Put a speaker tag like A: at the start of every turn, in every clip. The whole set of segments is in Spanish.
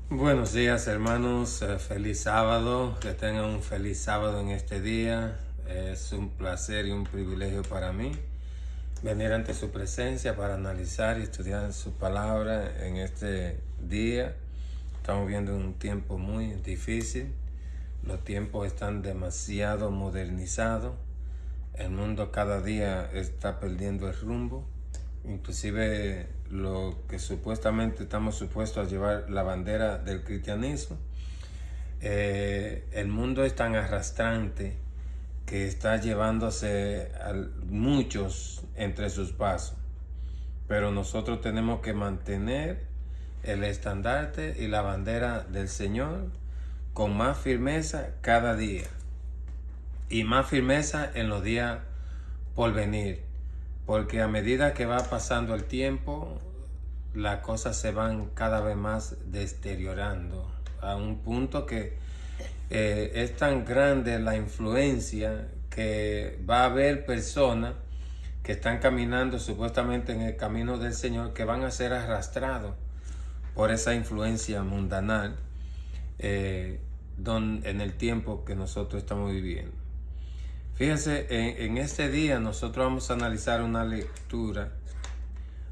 A: Buenos días, hermanos. Feliz sábado. Que tengan un feliz sábado en este día. Es un placer y un privilegio para mí venir ante su presencia para analizar y estudiar su palabra en este día. Estamos viendo un tiempo muy difícil. Los tiempos están demasiado modernizados. El mundo cada día está perdiendo el rumbo. Inclusive lo que supuestamente estamos supuestos a llevar la bandera del cristianismo. El mundo es tan arrastrante que está llevándose a muchos entre sus pasos. Pero nosotros tenemos que mantener el estandarte y la bandera del Señor con más firmeza cada día. Y más firmeza en los días por venir. Porque a medida que va pasando el tiempo, las cosas se van cada vez más deteriorando. A un punto que es tan grande la influencia que va a haber personas que están caminando supuestamente en el camino del Señor que van a ser arrastrados por esa influencia mundanal en el tiempo que nosotros estamos viviendo. Fíjense, en este día nosotros vamos a analizar una lectura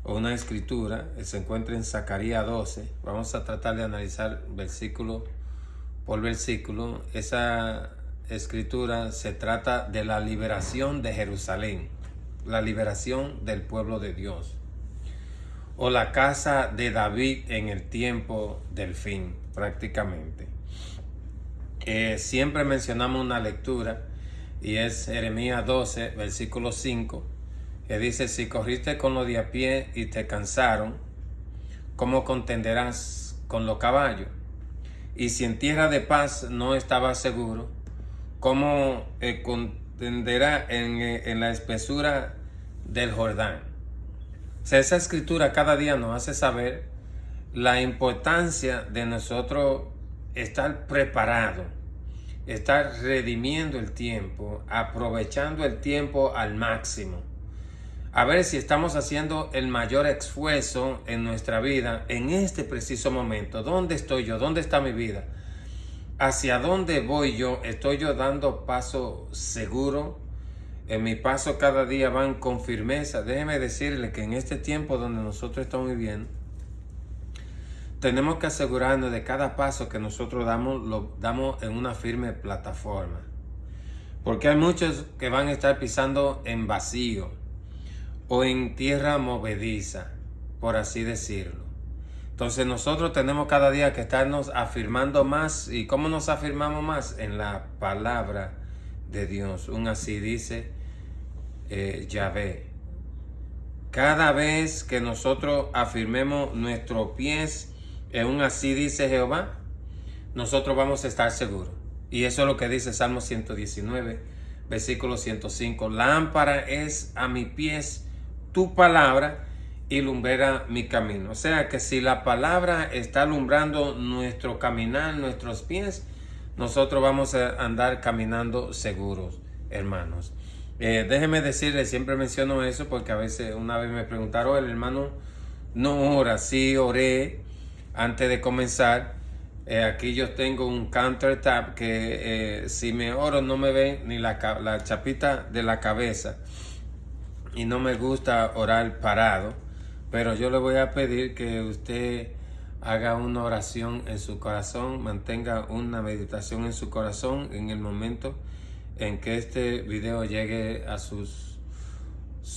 A: o una escritura, se encuentra en Zacarías 12. Vamos a tratar de analizar versículo por versículo. Esa escritura se trata de la liberación de Jerusalén, la liberación del pueblo de Dios, o la casa de David en el tiempo del fin, prácticamente. Siempre mencionamos una lectura y es Jeremías 12, versículo 5, que dice: si corriste con los de a pie y te cansaron, ¿cómo contenderás con los caballos? Y si en tierra de paz no estabas seguro, ¿cómo contenderás en la espesura del Jordán? O sea, esa escritura cada día nos hace saber la importancia de nosotros estar preparados, estar redimiendo el tiempo, aprovechando el tiempo al máximo. A ver si estamos haciendo el mayor esfuerzo en nuestra vida en este preciso momento. ¿Dónde estoy yo? ¿Dónde está mi vida? ¿Hacia dónde voy yo? ¿Estoy yo dando paso seguro? En mi paso cada día van con firmeza. Déjeme decirle que en este tiempo donde nosotros estamos viviendo, tenemos que asegurarnos de cada paso que nosotros damos, lo damos en una firme plataforma. Porque hay muchos que van a estar pisando en vacío o en tierra movediza, por así decirlo. Entonces nosotros tenemos cada día que estarnos afirmando más. ¿Y cómo nos afirmamos más? En la palabra de Dios. Un así dice Yahvé. Cada vez que nosotros afirmemos nuestros pies en un así dice Jehová, nosotros vamos a estar seguros. Y eso es lo que dice Salmo 119, versículo 105. Lámpara es a mis pies tu palabra y lumbrera mi camino. O sea que si la palabra está alumbrando nuestro caminar, nuestros pies, nosotros vamos a andar caminando seguros, hermanos. Déjeme decirle, siempre menciono eso porque a veces una vez me preguntaron: el hermano no ora. Sí, oré antes de comenzar. Aquí yo tengo un countertop que si me oro no me ve ni la chapita de la cabeza, y no me gusta orar parado, pero yo le voy a pedir que usted haga una oración en su corazón, mantenga una meditación en su corazón en el momento en que este video llegue a sus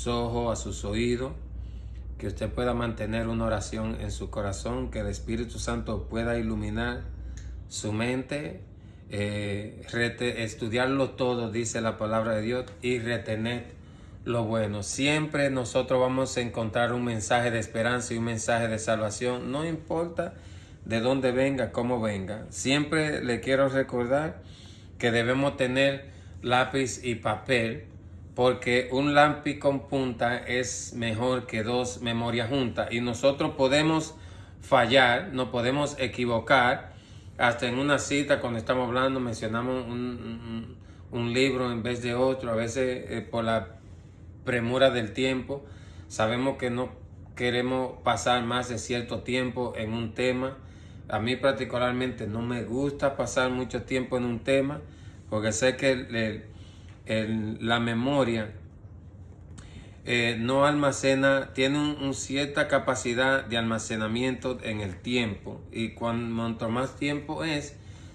A: ojos, a sus oídos, que usted pueda mantener una oración en su corazón, que el Espíritu Santo pueda iluminar su mente, estudiarlo todo, dice la palabra de Dios, y retener lo bueno. Siempre nosotros vamos a encontrar un mensaje de esperanza y un mensaje de salvación, no importa de dónde venga, cómo venga. Siempre le quiero recordar que debemos tener lápiz y papel, porque un lápiz con punta es mejor que dos memorias juntas. Y nosotros podemos fallar, nos podemos equivocar, hasta en una cita cuando estamos hablando mencionamos un libro en vez de otro. A veces por la premura del tiempo sabemos que no queremos pasar más de cierto tiempo en un tema, A mí particularmente no me gusta pasar mucho tiempo en un tema porque sé que la memoria no almacena, tiene una cierta capacidad de almacenamiento en el tiempo, y cuanto más tiempo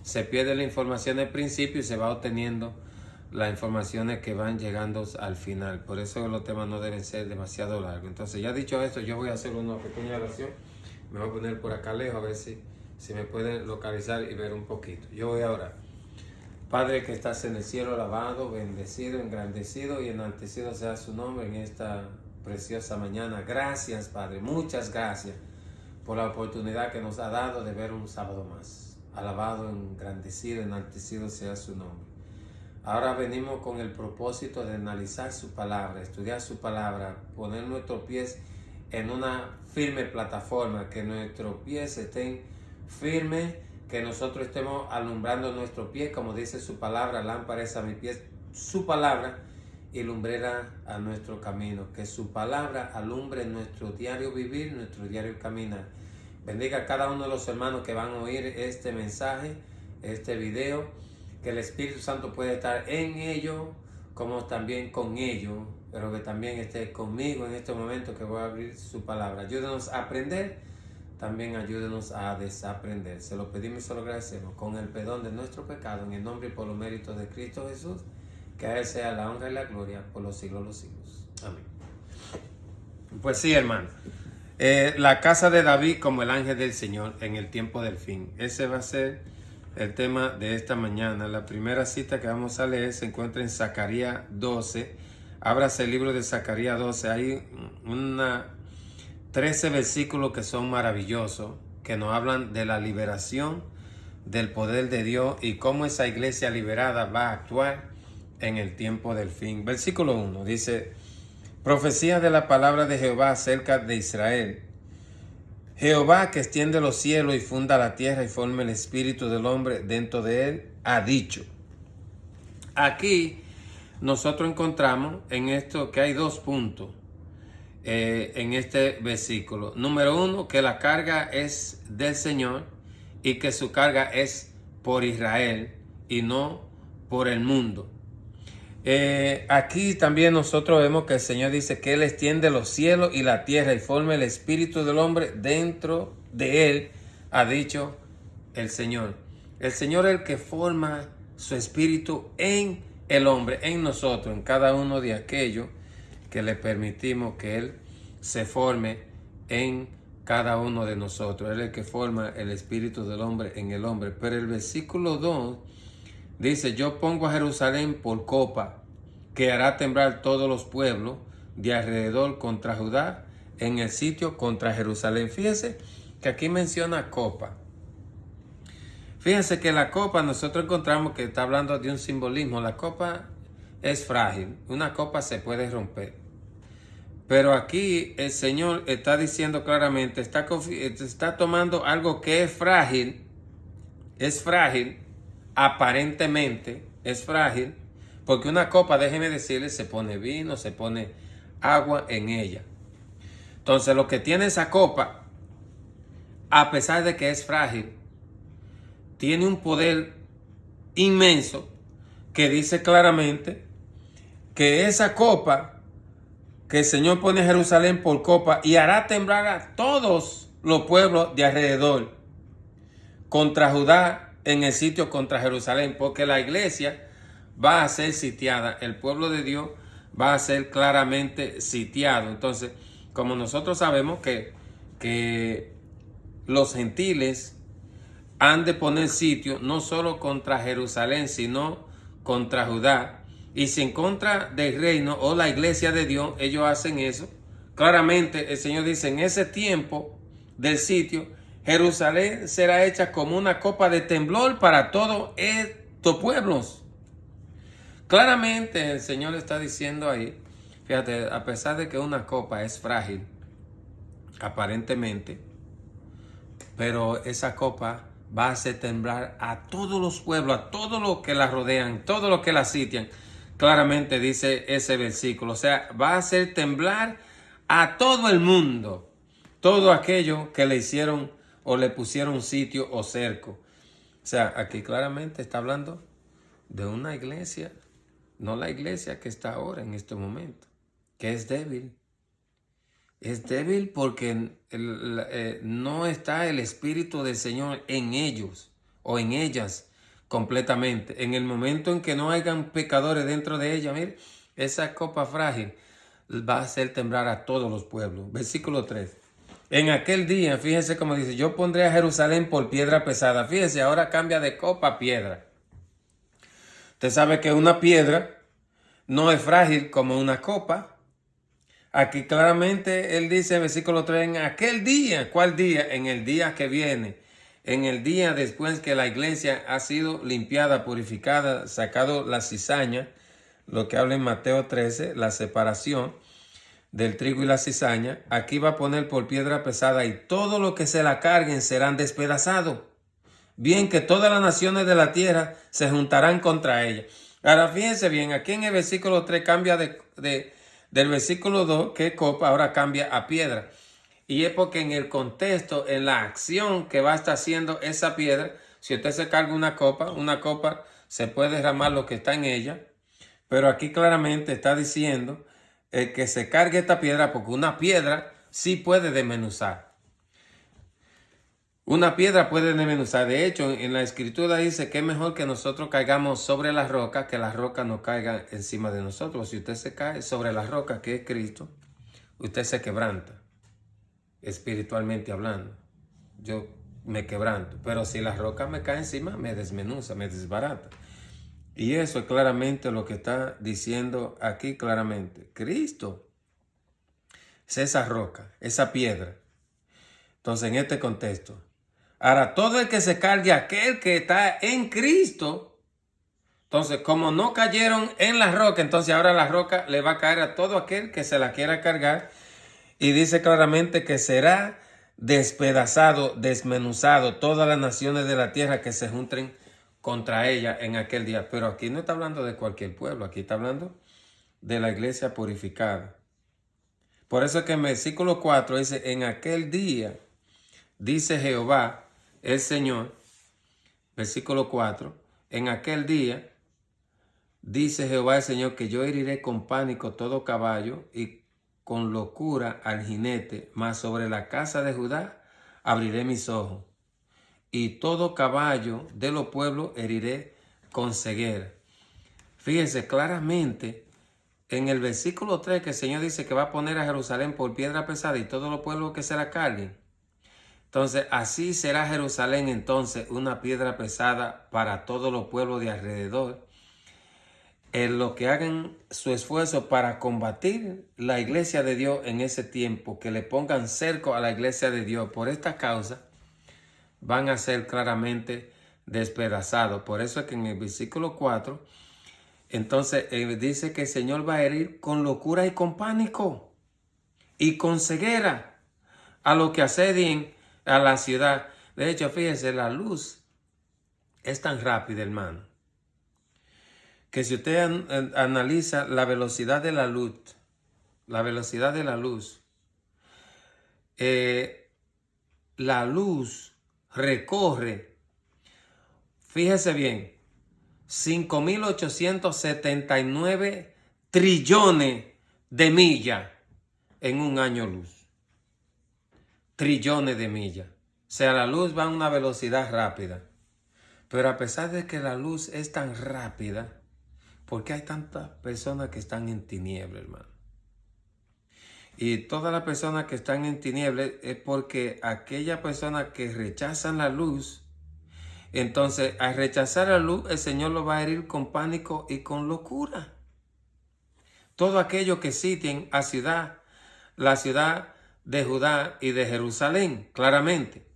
A: se pierde la información al principio y se va obteniendo las informaciones que van llegando al final. Por eso los temas no deben ser demasiado largos. Entonces, ya dicho esto, yo voy a hacer una pequeña oración. Me voy a poner por acá lejos a ver si me pueden localizar y ver un poquito. Yo voy a orar. Padre que estás en el cielo, alabado, bendecido, engrandecido y enaltecido sea su nombre en esta preciosa mañana. Gracias, Padre, muchas gracias por la oportunidad que nos ha dado de ver un sábado más. Alabado, engrandecido, enaltecido sea su nombre. Ahora venimos con el propósito de analizar su palabra, estudiar su palabra, poner nuestros pies en una firme plataforma, que nuestros pies estén firmes, que nosotros estemos alumbrando nuestros pies, como dice su palabra, lámpara es a mis pies, su palabra, y lumbrera a nuestro camino. Que su palabra alumbre nuestro diario vivir, nuestro diario caminar. Bendiga a cada uno de los hermanos que van a oír este mensaje, este video, que el Espíritu Santo puede estar en ellos, como también con ellos, pero que también esté conmigo en este momento que voy a abrir su palabra. Ayúdenos a aprender, también ayúdenos a desaprender. Se lo pedimos y se lo agradecemos con el perdón de nuestro pecado, en el nombre y por los méritos de Cristo Jesús, que a Él sea la honra y la gloria por los siglos de los siglos. Amén. Pues sí, hermano. La casa de David como el ángel del Señor en el tiempo del fin. Ese va a ser el tema de esta mañana. La primera cita que vamos a leer se encuentra en Zacarías 12. Ábrase el libro de Zacarías 12. Hay 13 versículos que son maravillosos, que nos hablan de la liberación, del poder de Dios y cómo esa iglesia liberada va a actuar en el tiempo del fin. Versículo 1 dice: profecía de la palabra de Jehová acerca de Israel. Jehová, que extiende los cielos y funda la tierra y forma el espíritu del hombre dentro de él, ha dicho. Aquí nosotros encontramos en esto que hay dos puntos en este versículo. Número 1, que la carga es del Señor y que su carga es por Israel y no por el mundo. Aquí también nosotros vemos que el Señor dice que Él extiende los cielos y la tierra y forma el espíritu del hombre dentro de Él, ha dicho el Señor. El Señor es el que forma su espíritu en el hombre, en nosotros, en cada uno de aquellos que le permitimos que Él se forme en cada uno de nosotros. Él es el que forma el espíritu del hombre en el hombre. Pero el versículo 2 dice: yo pongo a Jerusalén por copa, que hará temblar todos los pueblos de alrededor contra Judá, en el sitio contra Jerusalén. Fíjense que aquí menciona copa. Fíjense que la copa, nosotros encontramos que está hablando de un simbolismo. La copa es frágil, una copa se puede romper. Pero aquí el Señor está diciendo claramente, está tomando algo que es frágil, aparentemente es frágil, porque una copa, déjeme decirles, se pone vino, se pone agua en ella. Entonces lo que tiene esa copa, a pesar de que es frágil, tiene un poder inmenso que dice claramente que esa copa que el Señor pone a Jerusalén por copa y hará temblar a todos los pueblos de alrededor contra Judá en el sitio contra Jerusalén, porque la iglesia va a ser sitiada, el pueblo de Dios va a ser claramente sitiado. Entonces, como nosotros sabemos que los gentiles han de poner sitio no solo contra Jerusalén, sino contra Judá. Y si en contra del reino o la iglesia de Dios, ellos hacen eso. Claramente el Señor dice: en ese tiempo del sitio, Jerusalén será hecha como una copa de temblor para todos estos pueblos. Claramente el Señor está diciendo ahí, fíjate, a pesar de que una copa es frágil, aparentemente, pero esa copa va a hacer temblar a todos los pueblos, a todos los que la rodean, todos los que la sitian. Claramente dice ese versículo. O sea, va a hacer temblar a todo el mundo, todo aquello que le hicieron o le pusieron sitio o cerco. O sea, aquí claramente está hablando de una iglesia, no la iglesia que está ahora en este momento, que es débil. Es débil porque no está el Espíritu del Señor en ellos o en ellas completamente. En el momento en que no hayan pecadores dentro de ella, mire, esa copa frágil va a hacer temblar a todos los pueblos. Versículo 3. En aquel día, fíjese cómo dice, yo pondré a Jerusalén por piedra pesada. Fíjese, ahora cambia de copa a piedra. Usted sabe que una piedra no es frágil como una copa. Aquí claramente él dice en versículo 3, en aquel día, ¿cuál día? En el día que viene, en el día después que la iglesia ha sido limpiada, purificada, sacado la cizaña, lo que habla en Mateo 13, la separación del trigo y la cizaña, aquí va a poner por piedra pesada y todo lo que se la carguen serán despedazados. Bien que todas las naciones de la tierra se juntarán contra ella. Ahora fíjense bien, aquí en el versículo 3 cambia del versículo 2, que es copa, ahora cambia a piedra. Y es porque en el contexto, en la acción que va a estar haciendo esa piedra, si usted se carga una copa se puede derramar lo que está en ella. Pero aquí claramente está diciendo que se cargue esta piedra porque una piedra sí puede desmenuzar. Una piedra puede desmenuzar. De hecho, en la escritura dice que es mejor que nosotros caigamos sobre la roca que la roca no caiga encima de nosotros. Si usted se cae sobre la roca que es Cristo, usted se quebranta, espiritualmente hablando. Yo me quebranto. Pero si la roca me cae encima, me desmenuza, me desbarata. Y eso es claramente lo que está diciendo aquí claramente. Cristo es esa roca, esa piedra. Entonces, en este contexto, ahora, todo el que se cargue, aquel que está en Cristo, entonces, como no cayeron en la roca, entonces ahora la roca le va a caer a todo aquel que se la quiera cargar. Y dice claramente que será despedazado, desmenuzado, todas las naciones de la tierra que se junten contra ella en aquel día. Pero aquí no está hablando de cualquier pueblo, aquí está hablando de la iglesia purificada. Por eso es que en versículo 4 dice, en aquel día, dice Jehová, el Señor, versículo 4, en aquel día, dice Jehová el Señor, que yo heriré con pánico todo caballo y con locura al jinete, mas sobre la casa de Judá abriré mis ojos, y todo caballo de los pueblos heriré con ceguera. Fíjense claramente en el versículo 3 que el Señor dice que va a poner a Jerusalén por piedra pesada y todos los pueblos que se la carguen. Entonces, así será Jerusalén entonces una piedra pesada para todos los pueblos de alrededor, en lo que hagan su esfuerzo para combatir la iglesia de Dios en ese tiempo, que le pongan cerco a la iglesia de Dios. Por esta causa van a ser claramente despedazados. Por eso es que en el versículo 4, entonces dice que el Señor va a herir con locura y con pánico y con ceguera a los que asedien a la ciudad. De hecho, fíjese, la luz es tan rápida, hermano, que si usted analiza la velocidad de la luz, la luz recorre, fíjese bien, 5.879 trillones de millas en un año luz. Trillones de millas. O sea, la luz va a una velocidad rápida. Pero a pesar de que la luz es tan rápida, ¿por qué hay tantas personas que están en tinieblas, hermano? Y todas las personas que están en tinieblas es porque aquellas personas que rechazan la luz, entonces al rechazar la luz, el Señor lo va a herir con pánico y con locura. Todo aquello que sitien a la ciudad de Judá y de Jerusalén, claramente.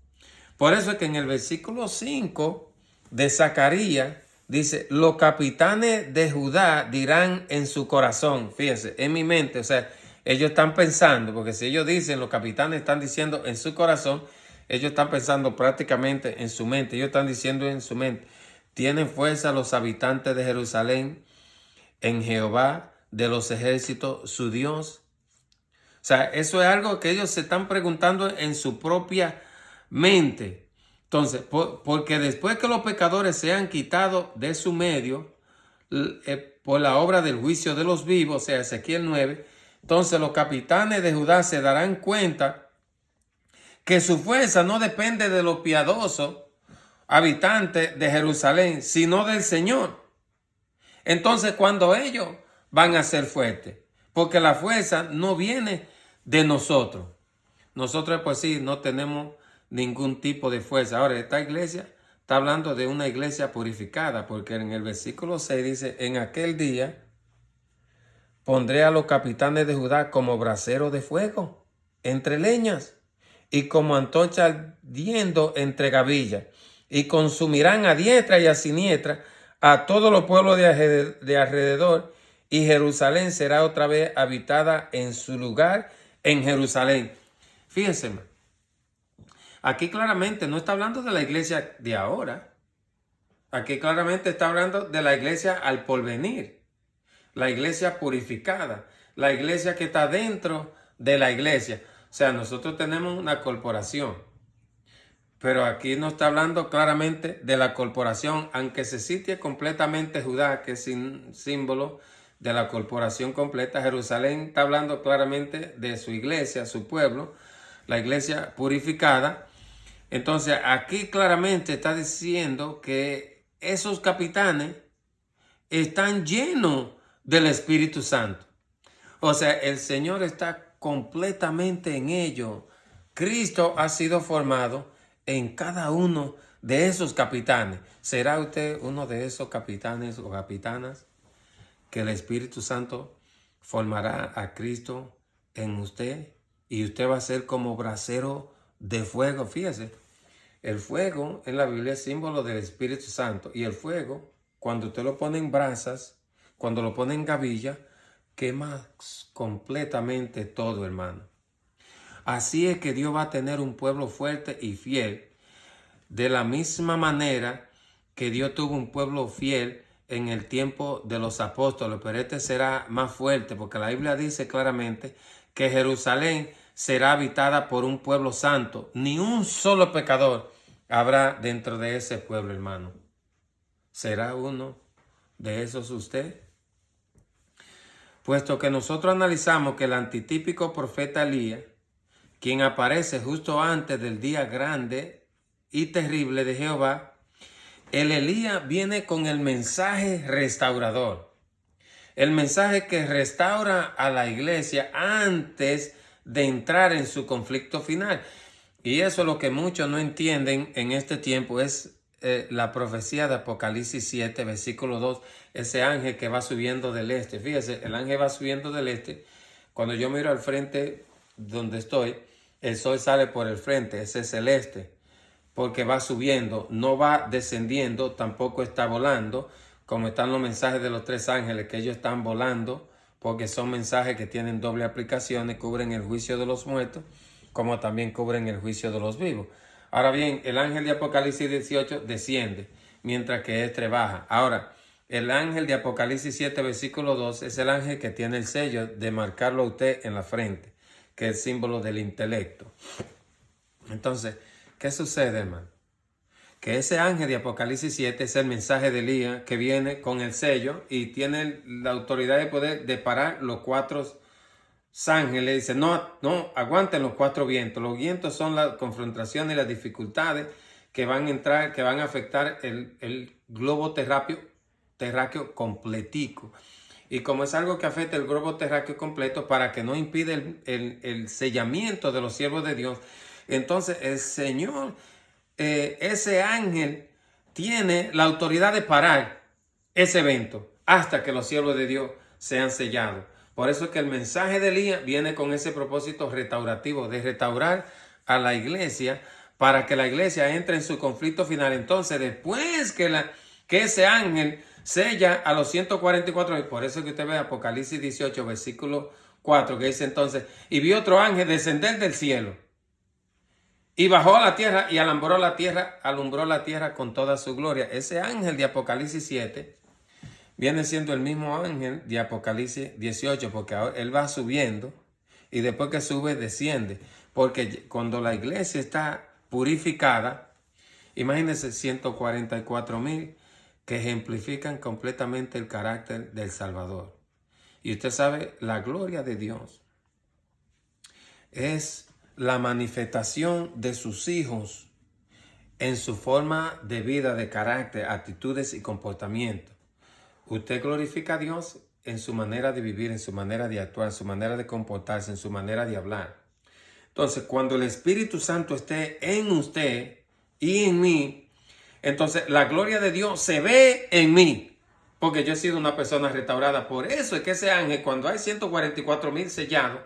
A: Por eso es que en el versículo 5 de Zacarías dice, los capitanes de Judá dirán en su corazón, fíjense, en mi mente, o sea, ellos están pensando, porque si ellos dicen, los capitanes están diciendo en su corazón, ellos están pensando prácticamente en su mente, ellos están diciendo en su mente, tienen fuerza los habitantes de Jerusalén en Jehová de los ejércitos, su Dios. O sea, eso es algo que ellos se están preguntando en su propia mente. Entonces, porque después que los pecadores sean quitados de su medio, por la obra del juicio de los vivos, o sea, Ezequiel 9, entonces los capitanes de Judá se darán cuenta que su fuerza no depende de los piadosos habitantes de Jerusalén, sino del Señor. Entonces, cuando ellos van a ser fuertes, porque la fuerza no viene de nosotros. Nosotros, pues sí, no tenemos ningún tipo de fuerza. Ahora, esta iglesia está hablando de una iglesia purificada, porque en el versículo 6 dice, en aquel día pondré a los capitanes de Judá como brasero de fuego entre leñas y como antorcha ardiendo entre gavillas, y consumirán a diestra y a siniestra a todos los pueblos de alrededor, y Jerusalén será otra vez habitada en su lugar en Jerusalén. Fíjense, aquí claramente no está hablando de la iglesia de ahora. Aquí claramente está hablando de la iglesia al porvenir, la iglesia purificada, la iglesia que está dentro de la iglesia. O sea, nosotros tenemos una corporación, pero aquí no está hablando claramente de la corporación, aunque se cite completamente Judá, que es símbolo de la corporación completa. Jerusalén está hablando claramente de su iglesia, su pueblo, la iglesia purificada. Entonces, aquí claramente está diciendo que esos capitanes están llenos del Espíritu Santo. O sea, el Señor está completamente en ellos. Cristo ha sido formado en cada uno de esos capitanes. ¿Será usted uno de esos capitanes o capitanas que el Espíritu Santo formará a Cristo en usted? Y usted va a ser como brasero de fuego. Fíjese, el fuego en la Biblia es símbolo del Espíritu Santo. Y el fuego, cuando usted lo pone en brasas, cuando lo pone en gavilla, quema completamente todo, hermano. Así es que Dios va a tener un pueblo fuerte y fiel, de la misma manera que Dios tuvo un pueblo fiel en el tiempo de los apóstoles, pero este será más fuerte, porque la Biblia dice claramente que Jerusalén será habitada por un pueblo santo. Ni un solo pecador habrá dentro de ese pueblo, hermano. ¿Será uno de esos usted? Puesto que nosotros analizamos que el antitípico profeta Elías, quien aparece justo antes del día grande y terrible de Jehová, el Elías viene con el mensaje restaurador. El mensaje que restaura a la iglesia antes de entrar en su conflicto final. Y eso es lo que muchos no entienden en este tiempo, es la profecía de Apocalipsis 7, versículo 2, ese ángel que va subiendo del este. Fíjese, el ángel va subiendo del este. Cuando yo miro al frente donde estoy, el sol sale por el frente, ese es el este, porque va subiendo, no va descendiendo, tampoco está volando, como están los mensajes de los tres ángeles, que ellos están volando, porque son mensajes que tienen doble aplicación y cubren el juicio de los muertos, como también cubren el juicio de los vivos. Ahora bien, el ángel de Apocalipsis 18 desciende, mientras que este baja. Ahora, el ángel de Apocalipsis 7, versículo 2, es el ángel que tiene el sello de marcarlo a usted en la frente, que es símbolo del intelecto. Entonces, ¿qué sucede, hermano? Que ese ángel de Apocalipsis 7 es el mensaje de Elías que viene con el sello y tiene la autoridad de poder de parar los cuatro ángeles. Dice, no, aguanten los cuatro vientos. Los vientos son las confrontaciones y las dificultades que van a entrar, que van a afectar el globo terráqueo completico. Y como es algo que afecta el globo terráqueo completo, para que no impida el sellamiento de los siervos de Dios, entonces el Señor, ese ángel, tiene la autoridad de parar ese evento hasta que los siervos de Dios sean sellados. Por eso es que el mensaje de Elías viene con ese propósito restaurativo, de restaurar a la iglesia para que la iglesia entre en su conflicto final. Entonces, después que ese ángel sella a los 144, y por eso es que usted ve Apocalipsis 18, versículo 4, que dice entonces, y vi otro ángel descender del cielo, y bajó a la tierra y alumbró la tierra con toda su gloria. Ese ángel de Apocalipsis 7 viene siendo el mismo ángel de Apocalipsis 18, porque ahora él va subiendo y después que sube desciende, porque cuando la iglesia está purificada. Imagínense 144,000 que ejemplifican completamente el carácter del Salvador. Y usted sabe, la gloria de Dios es la manifestación de sus hijos en su forma de vida, de carácter, actitudes y comportamiento. Usted glorifica a Dios en su manera de vivir, en su manera de actuar, en su manera de comportarse, en su manera de hablar. Entonces, cuando el Espíritu Santo esté en usted y en mí, entonces la gloria de Dios se ve en mí, porque yo he sido una persona restaurada. Por eso es que ese ángel, cuando hay 144,000 sellados,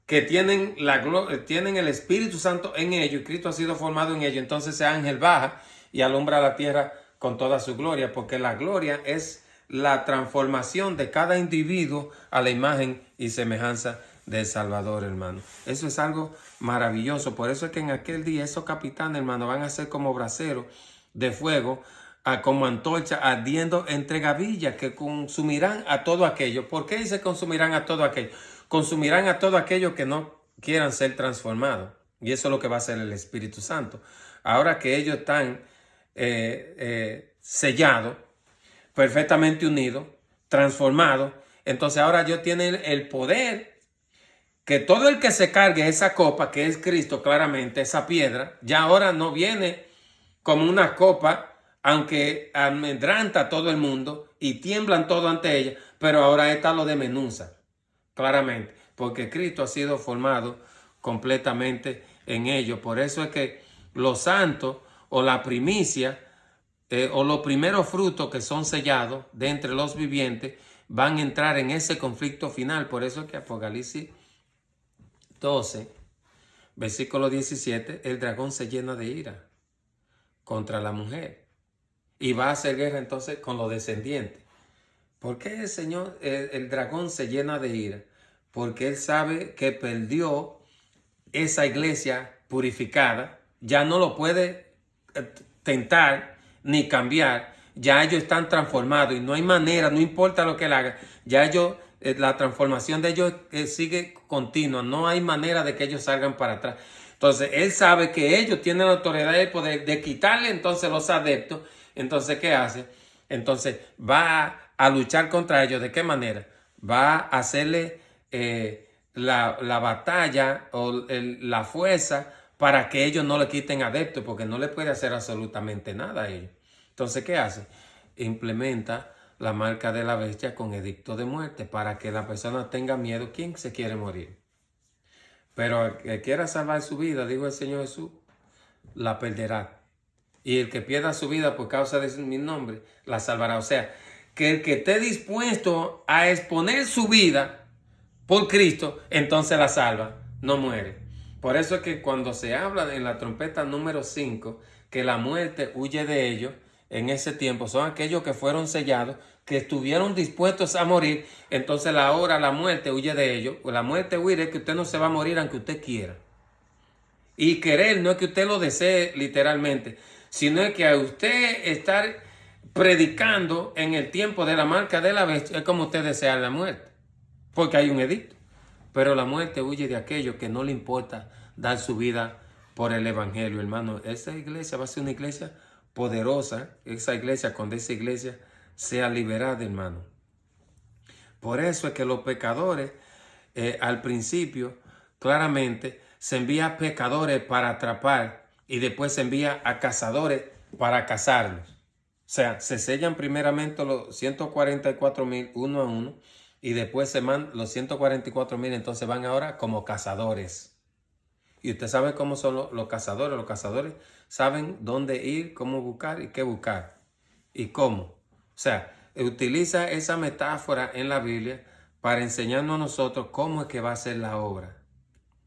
A: que tienen el Espíritu Santo en ellos, y Cristo ha sido formado en ellos, entonces ese ángel baja y alumbra la tierra con toda su gloria, porque la gloria es la transformación de cada individuo a la imagen y semejanza del Salvador, hermano. Eso es algo maravilloso. Por eso es que en aquel día esos capitanes, hermano, van a ser como braseros de fuego, como antorcha ardiendo entre gavillas, que consumirán a todo aquello. ¿Por qué dice consumirán a todo aquello? Consumirán a todo aquello que no quieran ser transformados. Y eso es lo que va a hacer el Espíritu Santo. Ahora que ellos están sellados, perfectamente unidos, transformados, entonces ahora ellos tienen el poder que todo el que se cargue esa copa, que es Cristo claramente, esa piedra, ya ahora no viene como una copa, aunque amedranta a todo el mundo y tiemblan todo ante ella, pero ahora esta lo desmenuza. Claramente, porque Cristo ha sido formado completamente en ellos. Por eso es que los santos o la primicia o los primeros frutos que son sellados de entre los vivientes van a entrar en ese conflicto final. Por eso es que Apocalipsis 12, versículo 17, el dragón se llena de ira contra la mujer y va a hacer guerra entonces con los descendientes. ¿Por qué el dragón se llena de ira? Porque él sabe que perdió esa iglesia purificada, ya no lo puede tentar ni cambiar, ya ellos están transformados y no hay manera, no importa lo que él haga, ya ellos, la transformación de ellos sigue continua, no hay manera de que ellos salgan para atrás. Entonces él sabe que ellos tienen la autoridad y el poder de quitarle entonces los adeptos. Entonces, ¿qué hace? Entonces va a luchar contra ellos. ¿De qué manera? Va a hacerle la batalla o la fuerza para que ellos no le quiten adeptos, porque no le puede hacer absolutamente nada a ellos. Entonces, ¿qué hace? Implementa la marca de la bestia con edicto de muerte para que la persona tenga miedo. ¿Quién se quiere morir? Pero el que quiera salvar su vida, dijo el Señor Jesús, la perderá. Y el que pierda su vida por causa de mi nombre, la salvará. O sea, que el que esté dispuesto a exponer su vida por Cristo, entonces la salva, no muere. Por eso es que cuando se habla en la trompeta número 5, que la muerte huye de ellos, en ese tiempo son aquellos que fueron sellados, que estuvieron dispuestos a morir, entonces ahora la muerte huye de ellos. La muerte huye es que usted no se va a morir aunque usted quiera. Y querer no es que usted lo desee literalmente, sino es que a usted estar predicando en el tiempo de la marca de la bestia es como usted desea la muerte, porque hay un edicto. Pero la muerte huye de aquellos que no le importa dar su vida por el evangelio, hermano. Esa iglesia va a ser una iglesia poderosa, cuando esa iglesia sea liberada, hermano. Por eso es que los pecadores, al principio, claramente, se envía a pecadores para atrapar y después se envía a cazadores para cazarlos. O sea, se sellan primeramente los 144,000 uno a uno y después se mandan los 144,000, entonces van ahora como cazadores. Y usted sabe cómo son los cazadores. Los cazadores saben dónde ir, cómo buscar y qué buscar y cómo. O sea, utiliza esa metáfora en la Biblia para enseñarnos a nosotros cómo es que va a ser la obra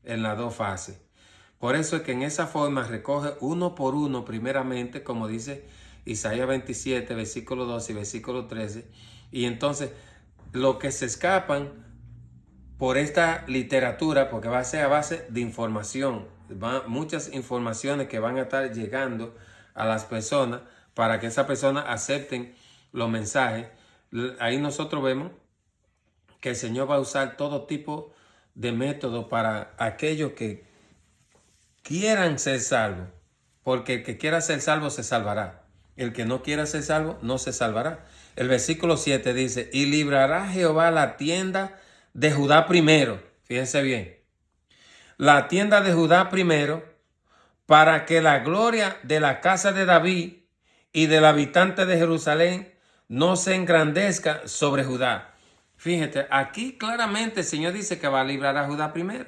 A: en las dos fases. Por eso es que en esa forma recoge uno por uno primeramente, como dice Isaías 27, versículo 12 y versículo 13. Y entonces los que se escapan por esta literatura, porque va a ser a base de información, muchas informaciones que van a estar llegando a las personas para que esas personas acepten los mensajes. Ahí nosotros vemos que el Señor va a usar todo tipo de métodos para aquellos que quieran ser salvos. porque el que quiera ser salvo se salvará. El que no quiera ser salvo no se salvará. El versículo 7 dice, y librará Jehová la tienda de Judá primero. Fíjense bien. La tienda de Judá primero, para que la gloria de la casa de David y del habitante de Jerusalén no se engrandezca sobre Judá. Fíjate, aquí claramente el Señor dice que va a librar a Judá primero,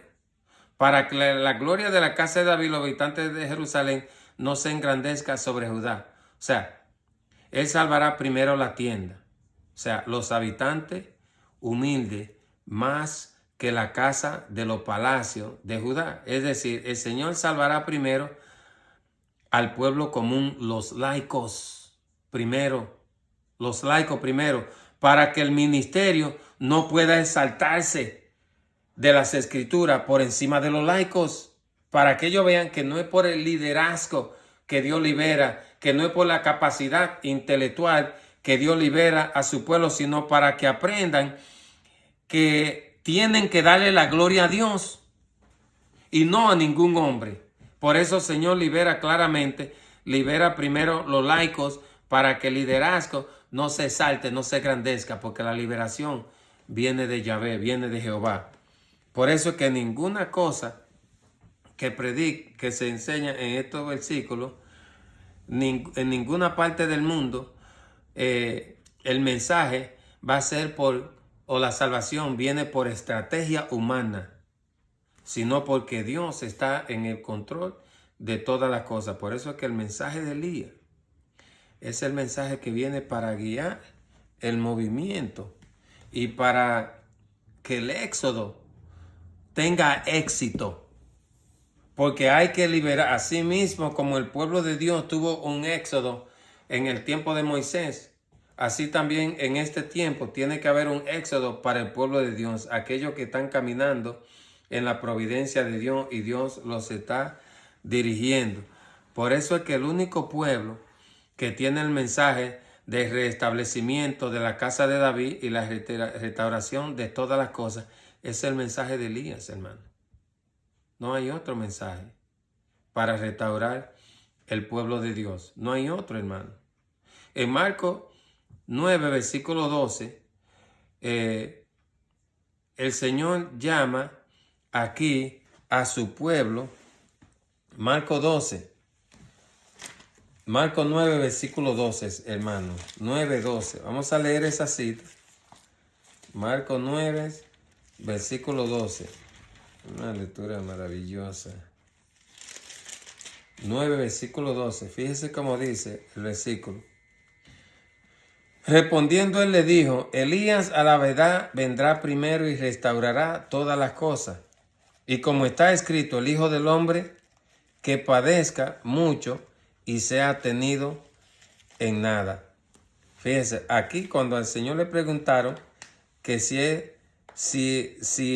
A: para que la gloria de la casa de David y los habitantes de Jerusalén no se engrandezca sobre Judá. O sea, Él salvará primero la tienda. O sea, los habitantes humildes más que la casa de los palacios de Judá. Es decir, el Señor salvará primero al pueblo común, los laicos primero, para que el ministerio no pueda exaltarse de las escrituras por encima de los laicos, para que ellos vean que no es por el liderazgo que Dios libera, que no es por la capacidad intelectual que Dios libera a su pueblo, sino para que aprendan que tienen que darle la gloria a Dios y no a ningún hombre. Por eso el Señor libera claramente, libera primero los laicos para que el liderazgo no se exalte, no se engrandezca, porque la liberación viene de Yahvé, viene de Jehová. Por eso es que ninguna cosa que se enseña en estos versículos, en ninguna parte del mundo, el mensaje va a ser o la salvación viene por estrategia humana, sino porque Dios está en el control de todas las cosas. Por eso es que el mensaje de Elías es el mensaje que viene para guiar el movimiento y para que el éxodo tenga éxito. Porque hay que liberar, así mismo como el pueblo de Dios tuvo un éxodo en el tiempo de Moisés, así también en este tiempo tiene que haber un éxodo para el pueblo de Dios, aquellos que están caminando en la providencia de Dios y Dios los está dirigiendo. Por eso es que el único pueblo que tiene el mensaje de restablecimiento de la casa de David y la restauración de todas las cosas es el mensaje de Elías, hermano. No hay otro mensaje para restaurar el pueblo de Dios. No hay otro, hermano. En Marcos 9, versículo 12, el Señor llama aquí a su pueblo. Marcos 9, versículo 12, hermano. 9, 12. Vamos a leer esa cita. Marcos 9, versículo 12. Una lectura maravillosa. 9, versículo 12. Fíjese cómo dice el versículo. Respondiendo él le dijo, Elías a la verdad vendrá primero y restaurará todas las cosas. Y como está escrito, el Hijo del Hombre que padezca mucho y sea tenido en nada. Fíjese, aquí cuando al Señor le preguntaron que si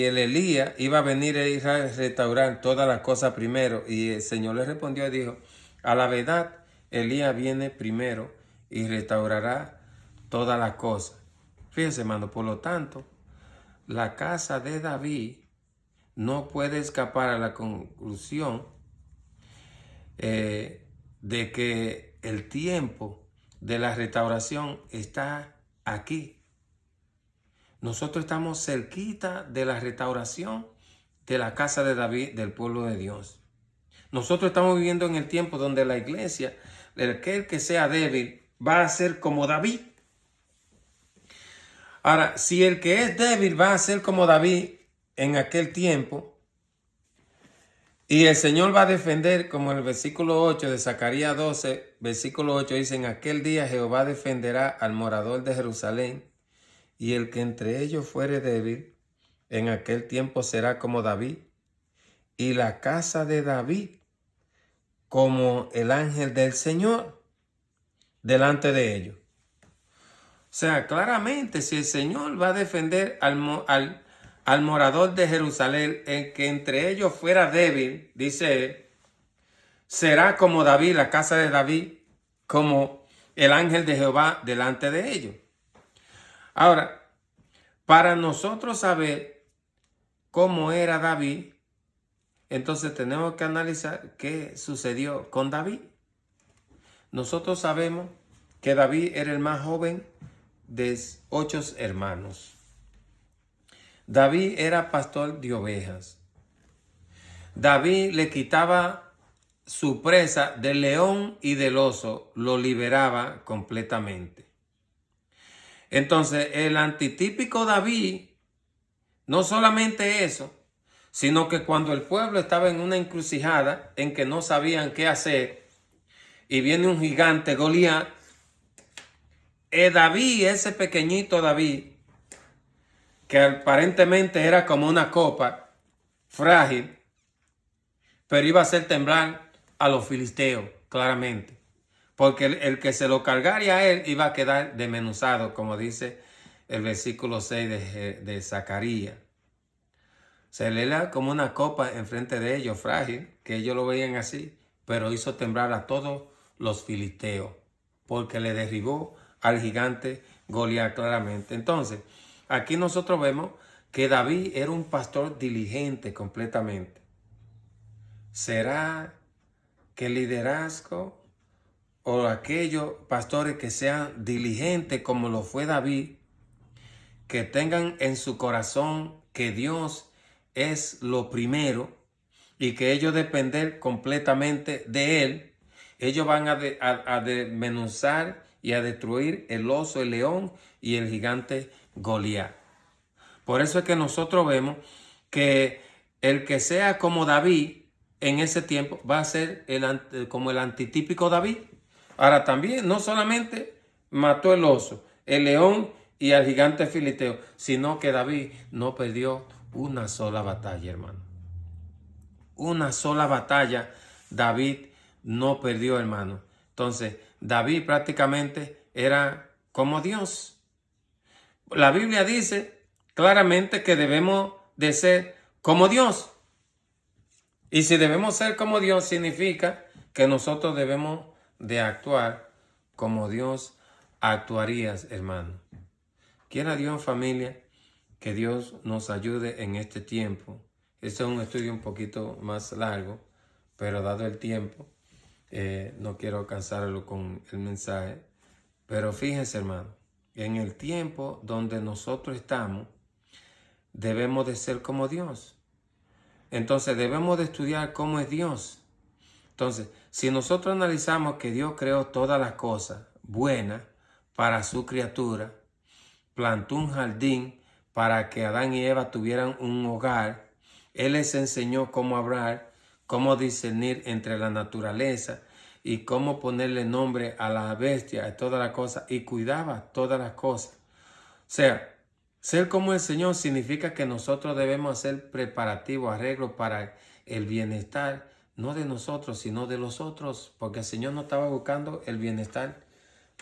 A: el Elías iba a venir a Israel a restaurar todas las cosas primero, y el Señor le respondió y dijo, a la verdad, Elías viene primero y restaurará todas las cosas. Fíjense, hermano, por lo tanto, la casa de David no puede escapar a la conclusión de que el tiempo de la restauración está aquí. Nosotros estamos cerquita de la restauración de la casa de David, del pueblo de Dios. Nosotros estamos viviendo en el tiempo donde la iglesia, aquel que sea débil, va a ser como David. Ahora, si el que es débil va a ser como David en aquel tiempo, y el Señor va a defender, como en el versículo 8 de Zacarías 12, versículo 8 dice, en aquel día Jehová defenderá al morador de Jerusalén, y el que entre ellos fuere débil, en aquel tiempo será como David, y la casa de David como el ángel del Señor delante de ellos. O sea, claramente, si el Señor va a defender al morador de Jerusalén, el que entre ellos fuera débil, dice él, será como David, la casa de David, como el ángel de Jehová delante de ellos. Ahora, para nosotros saber cómo era David, entonces tenemos que analizar qué sucedió con David. nosotros sabemos que David era el más joven de 8 hermanos. David era pastor de ovejas. David le quitaba su presa del león y del oso, lo liberaba completamente. Entonces, el antitípico David, no solamente eso, sino que cuando el pueblo estaba en una encrucijada en que no sabían qué hacer, y viene un gigante, Goliat, David, ese pequeñito David, que aparentemente era como una copa frágil, pero iba a hacer temblar a los filisteos, claramente. Porque el que se lo cargaría a él iba a quedar desmenuzado, como dice el versículo 6 de Zacarías. Se le era como una copa enfrente de ellos, frágil, que ellos lo veían así, pero hizo temblar a todos los filisteos, porque le derribó al gigante Goliat claramente. Entonces, aquí nosotros vemos que David era un pastor diligente completamente. ¿Será que el liderazgo o aquellos pastores que sean diligentes como lo fue David, que tengan en su corazón que Dios es lo primero y que ellos depender completamente de Él, ellos van a desmenuzar y a destruir el oso, el león y el gigante Goliat? Por eso es que nosotros vemos que el que sea como David en ese tiempo va a ser como el antitípico David. Ahora también no solamente mató el oso, el león y al gigante filisteo, sino que David no perdió una sola batalla, hermano. Una sola batalla David no perdió, hermano. Entonces, David prácticamente era como Dios. La Biblia dice claramente que debemos de ser como Dios. Y si debemos ser como Dios, significa que nosotros debemos de actuar como Dios actuaría, hermano. Quiera Dios, familia, que Dios nos ayude en este tiempo. Este es un estudio un poquito más largo, pero dado el tiempo, no quiero cansarlo con el mensaje. Pero fíjense, hermano, en el tiempo donde nosotros estamos, debemos de ser como Dios. Entonces debemos de estudiar cómo es Dios. Entonces, si nosotros analizamos que Dios creó todas las cosas buenas para su criatura, plantó un jardín para que Adán y Eva tuvieran un hogar, Él les enseñó cómo hablar, cómo discernir entre la naturaleza y cómo ponerle nombre a las bestias, a todas las cosas, y cuidaba todas las cosas. O sea, ser como el Señor significa que nosotros debemos hacer preparativos, arreglos para el bienestar, no de nosotros, sino de los otros, porque el Señor no estaba buscando el bienestar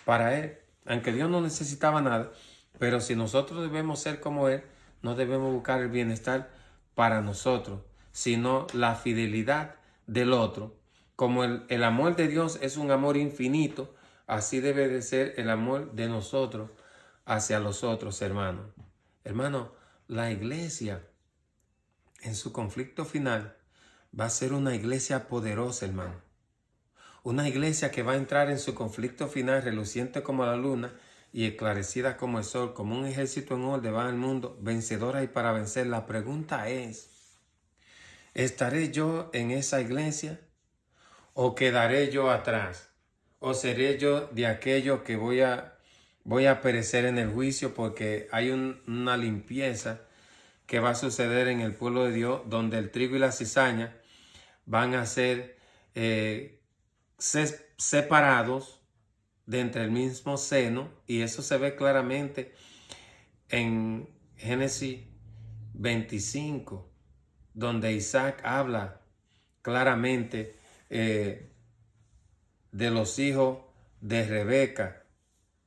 A: para Él, aunque Dios no necesitaba nada, pero si nosotros debemos ser como Él, no debemos buscar el bienestar para nosotros, sino la fidelidad del otro. Como el amor de Dios es un amor infinito, así debe de ser el amor de nosotros hacia los otros, hermanos. Hermano, la iglesia en su conflicto final va a ser una iglesia poderosa, hermano. Una iglesia que va a entrar en su conflicto final reluciente como la luna y esclarecida como el sol, como un ejército en orden va al mundo, vencedora y para vencer. La pregunta es, ¿estaré yo en esa iglesia o quedaré yo atrás? ¿O seré yo de aquellos que voy a perecer en el juicio porque hay una limpieza que va a suceder en el pueblo de Dios, donde el trigo y la cizaña van a ser separados de entre el mismo seno? Y eso se ve claramente en Génesis 25, donde Isaac habla claramente de los hijos de Rebeca.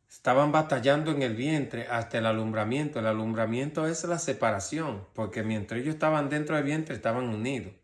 A: Estaban batallando en el vientre hasta el alumbramiento. El alumbramiento es la separación, porque mientras ellos estaban dentro del vientre estaban unidos.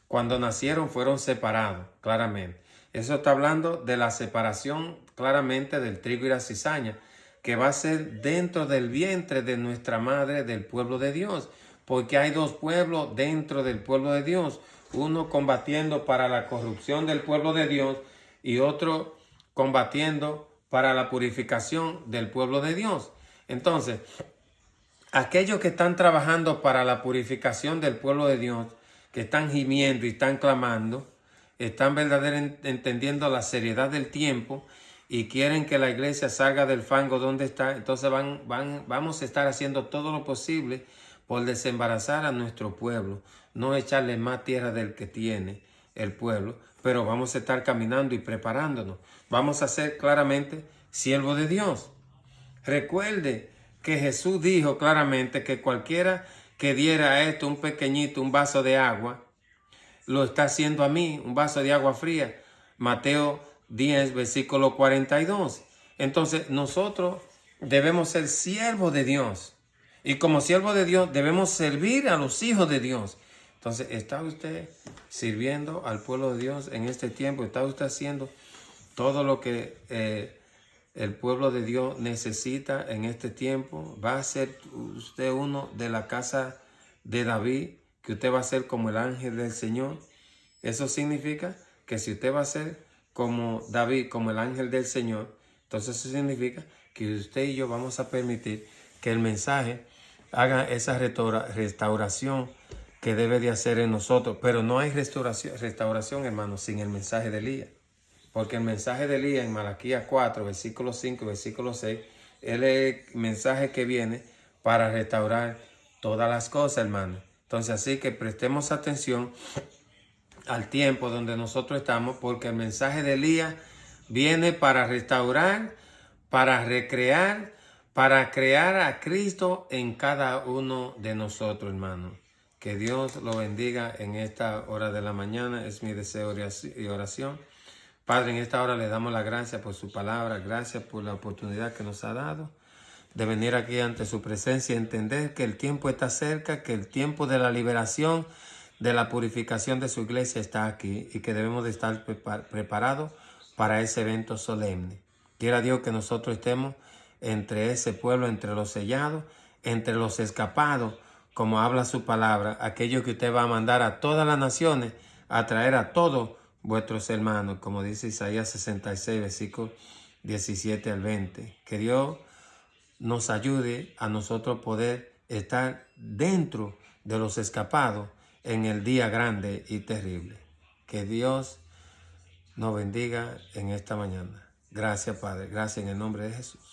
A: Cuando nacieron fueron separados, claramente. Eso está hablando de la separación claramente del trigo y la cizaña, que va a ser dentro del vientre de nuestra madre, del pueblo de Dios. Porque hay dos pueblos dentro del pueblo de Dios. Uno combatiendo para la corrupción del pueblo de Dios y otro combatiendo para la purificación del pueblo de Dios. Entonces, aquellos que están trabajando para la purificación del pueblo de Dios, que están gimiendo y están clamando, están verdaderamente entendiendo la seriedad del tiempo y quieren que la iglesia salga del fango donde está. Entonces vamos a estar haciendo todo lo posible por desembarazar a nuestro pueblo, no echarle más tierra del que tiene el pueblo, pero vamos a estar caminando y preparándonos. Vamos a ser claramente siervos de Dios. Recuerde que Jesús dijo claramente que cualquiera que diera a esto un pequeñito, un vaso de agua, lo está haciendo a mí, un vaso de agua fría. Mateo 10, versículo 42. Entonces nosotros debemos ser siervos de Dios. Y como siervos de Dios debemos servir a los hijos de Dios. Entonces, ¿está usted sirviendo al pueblo de Dios en este tiempo? ¿Está usted haciendo todo lo que el pueblo de Dios necesita en este tiempo? ¿Va a ser usted uno de la casa de David, que usted va a ser como el ángel del Señor? Eso significa que si usted va a ser como David, como el ángel del Señor, entonces eso significa que usted y yo vamos a permitir que el mensaje haga esa restauración que debe de hacer en nosotros. Pero no hay restauración, hermanos, sin el mensaje de Elías. Porque el mensaje de Elías en Malaquías 4, versículo 5 y versículo 6, él es el mensaje que viene para restaurar todas las cosas, hermano. Entonces, así que prestemos atención al tiempo donde nosotros estamos, porque el mensaje de Elías viene para restaurar, para recrear, para crear a Cristo en cada uno de nosotros, hermano. Que Dios lo bendiga en esta hora de la mañana, es mi deseo y oración. Padre, en esta hora le damos la gracia por su palabra, gracias por la oportunidad que nos ha dado de venir aquí ante su presencia y entender que el tiempo está cerca, que el tiempo de la liberación, de la purificación de su iglesia está aquí y que debemos de estar preparados para ese evento solemne. Quiera Dios que nosotros estemos entre ese pueblo, entre los sellados, entre los escapados, como habla su palabra, aquello que usted va a mandar a todas las naciones, a traer a todos vuestros hermanos, como dice Isaías 66, versículos 17 al 20. Que Dios nos ayude a nosotros poder estar dentro de los escapados en el día grande y terrible. Que Dios nos bendiga en esta mañana. Gracias, Padre. Gracias en el nombre de Jesús.